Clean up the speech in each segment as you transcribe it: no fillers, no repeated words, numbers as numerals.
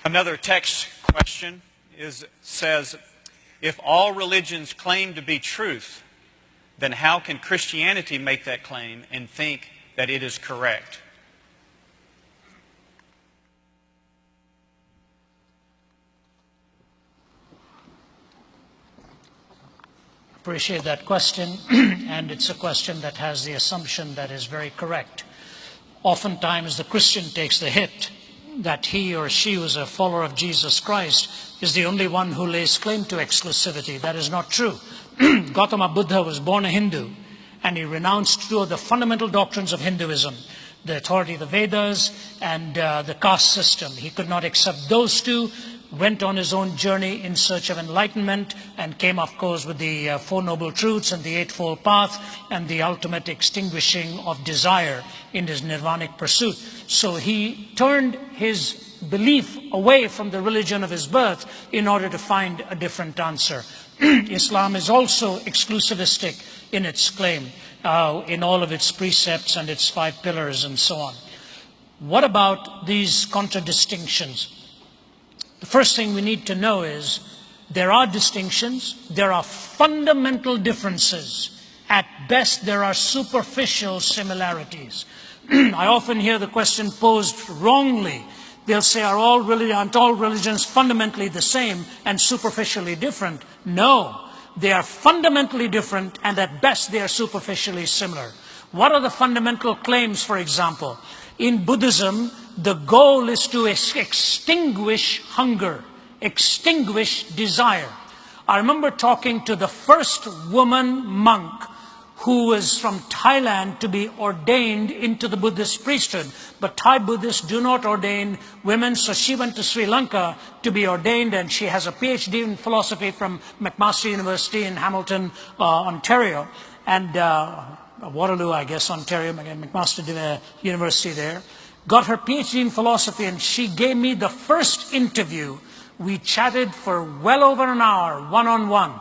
Another text question says, if all religions claim to be truth, then how can Christianity make that claim and think that it is correct? Appreciate that question, and it's a question that has the assumption that is very correct. Oftentimes the Christian takes the hit that he or she who is a follower of Jesus Christ is the only one who lays claim to exclusivity. That is not true. Gautama Buddha was born a Hindu, and he renounced two of the fundamental doctrines of Hinduism, the authority of the Vedas and the caste system. He could not accept those two, went on his own journey in search of enlightenment, and came, of course, with the Four Noble Truths and the Eightfold Path and the ultimate extinguishing of desire in his nirvanic pursuit. So he turned his belief away from the religion of his birth in order to find a different answer. Islam is also exclusivistic in its claim, in all of its precepts and its 5 pillars and so on. What about these contradistinctions? The first thing we need to know is there are distinctions, there are fundamental differences. At best, there are superficial similarities. I often hear the question posed wrongly. They'll say, aren't all religions fundamentally the same and superficially different? No, they are fundamentally different, and at best they are superficially similar. What are the fundamental claims, for example? In Buddhism, the goal is to extinguish hunger, extinguish desire. I remember talking to the first woman monk who was from Thailand to be ordained into the Buddhist priesthood. But Thai Buddhists do not ordain women, so she went to Sri Lanka to be ordained, and she has a PhD in philosophy from McMaster University in Hamilton, Ontario, and Waterloo, I guess, Ontario, McMaster University there. Got her PhD in philosophy, and she gave me the first interview. We chatted for well over an hour, one-on-one,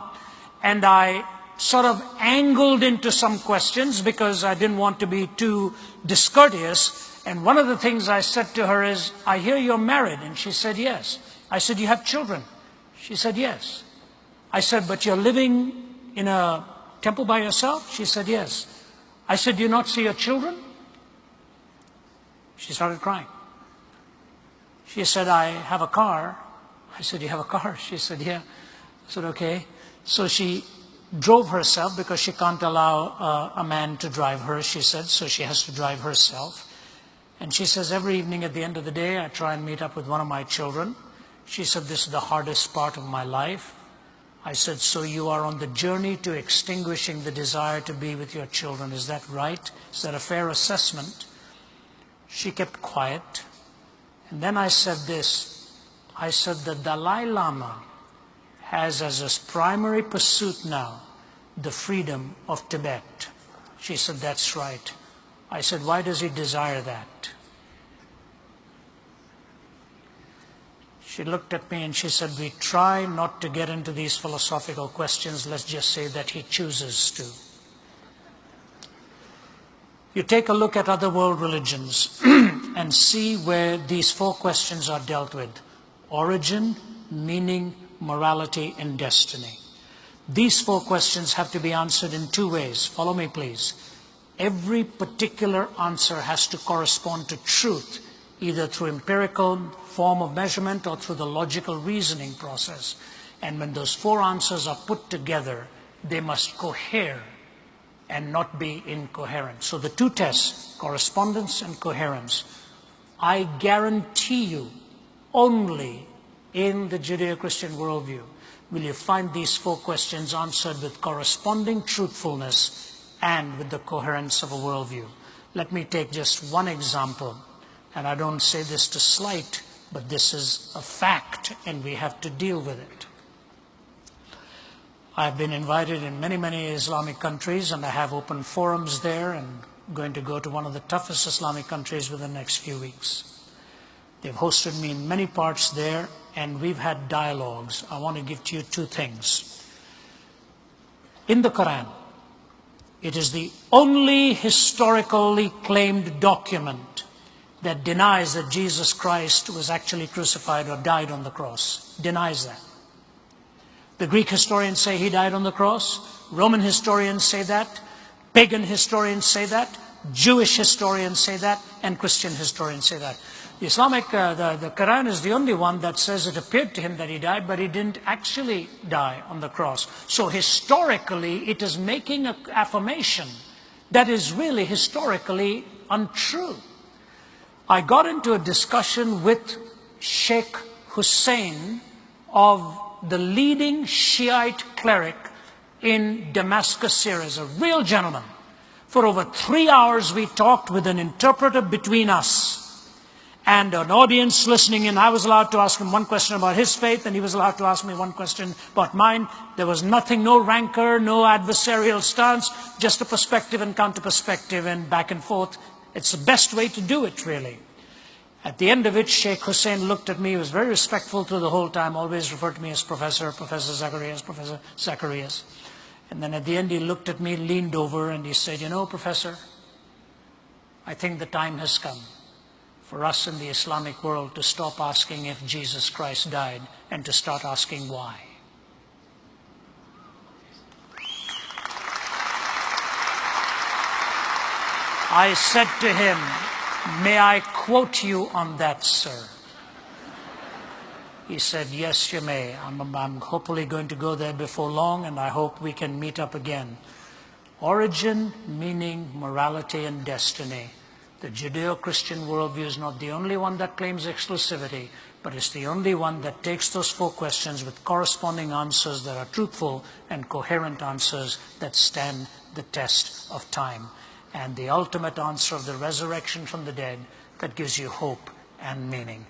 and I sort of angled into some questions because I didn't want to be too discourteous. And one of the things I said to her is, I hear you're married. And she said, yes. I said, you have children? She said, yes. I said, but you're living in a temple by yourself? She said, yes. I said, do you not see your children? She started crying. She said, I have a car. I said, you have a car? She said, yeah. I said, okay. So she drove herself because she can't allow a man to drive her, she said, so she has to drive herself. And she says, every evening at the end of the day, I try and meet up with one of my children. She said, this is the hardest part of my life. I said, so you are on the journey to extinguishing the desire to be with your children. Is that right? Is that a fair assessment? She kept quiet. And then I said this. I said, the Dalai Lama has as his primary pursuit now the freedom of Tibet. She said, that's right. I said, why does he desire that? She looked at me and she said, we try not to get into these philosophical questions. Let's just say that he chooses to. You take a look at other world religions and see where these 4 questions are dealt with. Origin, meaning, morality, and destiny. These 4 questions have to be answered in 2 ways. Follow me, please. Every particular answer has to correspond to truth, either through empirical form of measurement or through the logical reasoning process. And when those 4 answers are put together, they must cohere and not be incoherent. So the 2 tests, correspondence and coherence, I guarantee you, only in the Judeo-Christian worldview will you find these 4 questions answered with corresponding truthfulness and with the coherence of a worldview. Let me take just one example, and I don't say this to slight, but this is a fact, and we have to deal with it. I've been invited in many, many Islamic countries, and I have open forums there, and I'm going to go to one of the toughest Islamic countries within the next few weeks. They've hosted me in many parts there, and we've had dialogues. I want to give to you 2 things. In the Quran, it is the only historically claimed document that denies that Jesus Christ was actually crucified or died on the cross. Denies that. The Greek historians say he died on the cross. Roman historians say that. Pagan historians say that. Jewish historians say that. And Christian historians say that. The the Quran is the only one that says it appeared to him that he died, but he didn't actually die on the cross. So historically, it is making an affirmation that is really historically untrue. I got into a discussion with Sheikh Hussein of the leading Shiite cleric in Damascus, Syria, a real gentleman. For over 3 hours we talked with an interpreter between us and an audience listening in. I was allowed to ask him one question about his faith, and he was allowed to ask me one question about mine. There was nothing, no rancor, no adversarial stance, just a perspective and counter-perspective and back and forth. It's the best way to do it, really. At the end of it, Sheikh Hussein looked at me. He was very respectful through the whole time, always referred to me as Professor Zacarias, Professor Zacarias. And then at the end, he looked at me, leaned over, and he said, "You know, Professor, I think the time has come for us in the Islamic world to stop asking if Jesus Christ died and to start asking why." I said to him, "May I quote you on that, sir?" He said, "Yes, you may. I'm hopefully going to go there before long, and I hope we can meet up again." Origin, meaning, morality, and destiny. The Judeo-Christian worldview is not the only one that claims exclusivity, but it's the only one that takes those 4 questions with corresponding answers that are truthful and coherent answers that stand the test of time. And the ultimate answer of the resurrection from the dead that gives you hope and meaning.